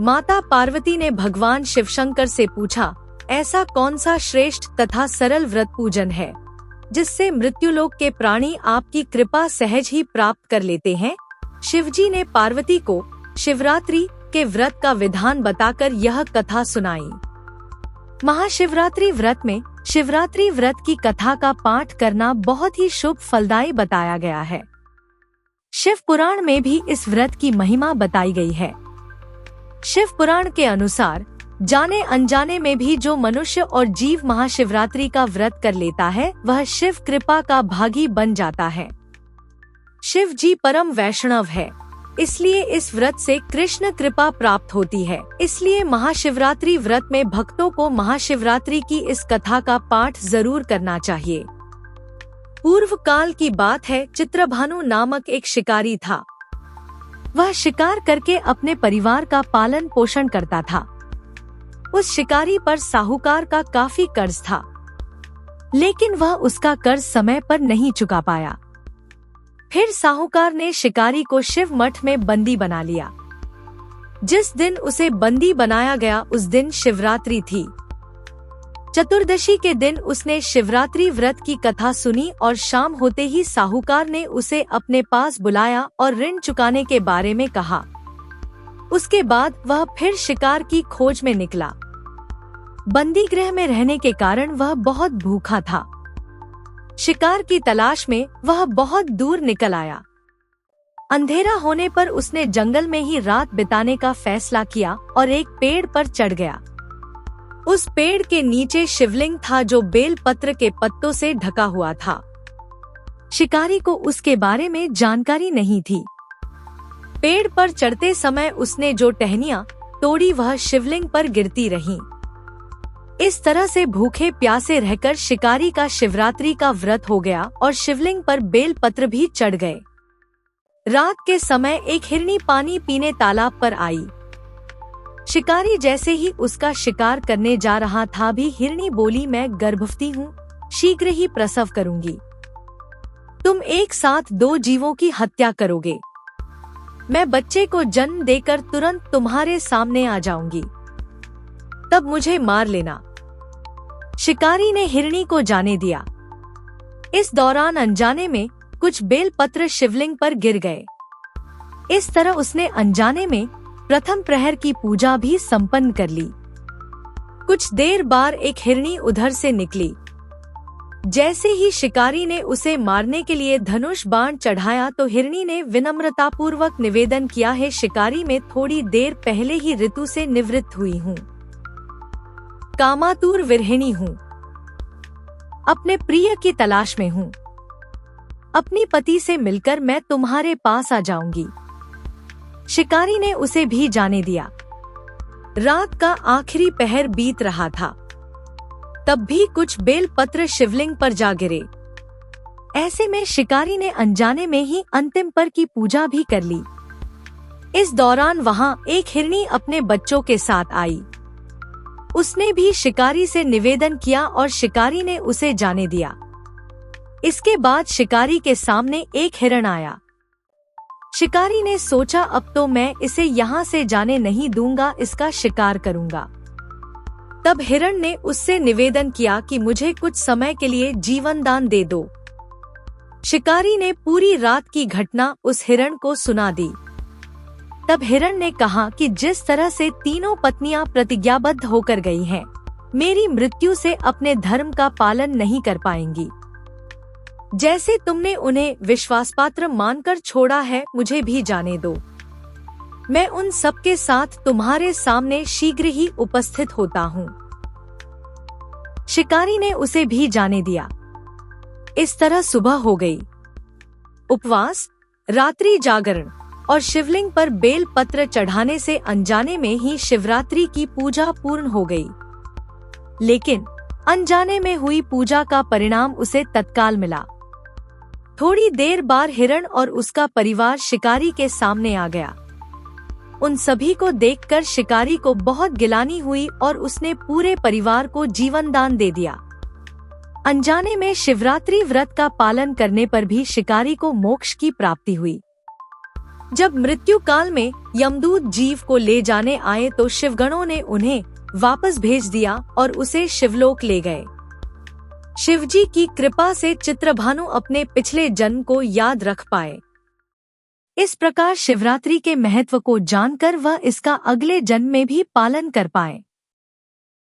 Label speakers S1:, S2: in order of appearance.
S1: माता पार्वती ने भगवान शिवशंकर से पूछा, ऐसा कौन सा श्रेष्ठ तथा सरल व्रत पूजन है जिससे मृत्युलोक के प्राणी आपकी कृपा सहज ही प्राप्त कर लेते हैं? शिवजी ने पार्वती को शिवरात्रि के व्रत का विधान बताकर यह कथा सुनाई। महाशिवरात्रि व्रत में शिवरात्रि व्रत की कथा का पाठ करना बहुत ही शुभ फलदायी बताया गया है। शिव पुराण में भी इस व्रत की महिमा बताई गई है। शिव पुराण के अनुसार जाने अनजाने में भी जो मनुष्य और जीव महाशिवरात्रि का व्रत कर लेता है वह शिव कृपा का भागी बन जाता है। शिव जी परम वैष्णव है, इसलिए इस व्रत से कृष्ण कृपा प्राप्त होती है। इसलिए महाशिवरात्रि व्रत में भक्तों को महाशिवरात्रि की इस कथा का पाठ जरूर करना चाहिए। पूर्व काल की बात है, चित्रभानु नामक एक शिकारी था। वह शिकार करके अपने परिवार का पालन पोषण करता था। उस शिकारी पर साहूकार का काफी कर्ज था, लेकिन वह उसका कर्ज समय पर नहीं चुका पाया। फिर साहूकार ने शिकारी को शिव मठ में बंदी बना लिया। जिस दिन उसे बंदी बनाया गया उस दिन शिवरात्रि थी। चतुर्दशी के दिन उसने शिवरात्रि व्रत की कथा सुनी और शाम होते ही साहूकार ने उसे अपने पास बुलाया और ऋण चुकाने के बारे में कहा। उसके बाद वह फिर शिकार की खोज में निकला। बंदी गृह में रहने के कारण वह बहुत भूखा था। शिकार की तलाश में वह बहुत दूर निकल आया। अंधेरा होने पर उसने जंगल में ही रात बिताने का फैसला किया और एक पेड़ पर चढ़ गया। उस पेड़ के नीचे शिवलिंग था जो बेल पत्र के पत्तों से ढका हुआ था। शिकारी को उसके बारे में जानकारी नहीं थी। पेड़ पर चढ़ते समय उसने जो टहनियां तोड़ी वह शिवलिंग पर गिरती रहीं। इस तरह से भूखे प्यासे रहकर शिकारी का शिवरात्रि का व्रत हो गया और शिवलिंग पर बेल पत्र भी चढ़ गए। रात के समय एक हिरनी पानी पीने तालाब पर आई। शिकारी जैसे ही उसका शिकार करने जा रहा था भी हिरनी बोली, मैं गर्भवती हूँ, शीघ्र ही प्रसव करूंगी। तुम एक साथ दो जीवों की हत्या करोगे। मैं बच्चे को जन्म देकर तुरंत तुम्हारे सामने आ जाऊंगी, तब मुझे मार लेना। शिकारी ने हिरनी को जाने दिया। इस दौरान अनजाने में कुछ बेल पत्र शिवलिंग पर गिर गए। इस तरह उसने अनजाने में प्रथम प्रहर की पूजा भी संपन्न कर ली। कुछ देर बाद एक हिरनी उधर से निकली। जैसे ही शिकारी ने उसे मारने के लिए धनुष बाण चढ़ाया तो हिरनी ने विनम्रतापूर्वक निवेदन किया, है शिकारी, मैं थोड़ी देर पहले ही ऋतु से निवृत्त हुई हूँ, कामातुर विरहिणी हूँ, अपने प्रिय की तलाश में हूँ। अपनी पति से मिलकर मैं तुम्हारे पास आ जाऊंगी। शिकारी ने उसे भी जाने दिया। रात का आखिरी पहर बीत रहा था, तब भी कुछ बेल पत्र शिवलिंग पर जा गिरे। ऐसे में शिकारी ने अनजाने में ही अंतिम पर की पूजा भी कर ली। इस दौरान वहां एक हिरनी अपने बच्चों के साथ आई। उसने भी शिकारी से निवेदन किया और शिकारी ने उसे जाने दिया। इसके बाद शिकारी के सामने एक हिरण आया। शिकारी ने सोचा, अब तो मैं इसे यहाँ से जाने नहीं दूंगा, इसका शिकार करूंगा। तब हिरण ने उससे निवेदन किया कि मुझे कुछ समय के लिए जीवन दान दे दो। शिकारी ने पूरी रात की घटना उस हिरण को सुना दी। तब हिरण ने कहा कि जिस तरह से तीनों पत्नियां प्रतिज्ञाबद्ध होकर गई हैं, मेरी मृत्यु से अपने धर्म का पालन नहीं कर पाएंगी। जैसे तुमने उन्हें विश्वासपात्र मानकर छोड़ा है, मुझे भी जाने दो। मैं उन सबके साथ तुम्हारे सामने शीघ्र ही उपस्थित होता हूँ। शिकारी ने उसे भी जाने दिया। इस तरह सुबह हो गई। उपवास, रात्रि जागरण और शिवलिंग पर बेल पत्र चढ़ाने से अनजाने में ही शिवरात्रि की पूजा पूर्ण हो गई। लेकिन अनजाने में हुई पूजा का परिणाम उसे तत्काल मिला। थोड़ी देर बाद हिरण और उसका परिवार शिकारी के सामने आ गया। उन सभी को देखकर शिकारी को बहुत गिलानी हुई और उसने पूरे परिवार को जीवन दान दे दिया। अनजाने में शिवरात्रि व्रत का पालन करने पर भी शिकारी को मोक्ष की प्राप्ति हुई। जब मृत्यु काल में यमदूत जीव को ले जाने आए तो शिवगणों ने उन्हें वापस भेज दिया और उसे शिवलोक ले गए। शिवजी की कृपा से चित्रभानु अपने पिछले जन्म को याद रख पाए। इस प्रकार शिवरात्रि के महत्व को जानकर वह इसका अगले जन्म में भी पालन कर पाए।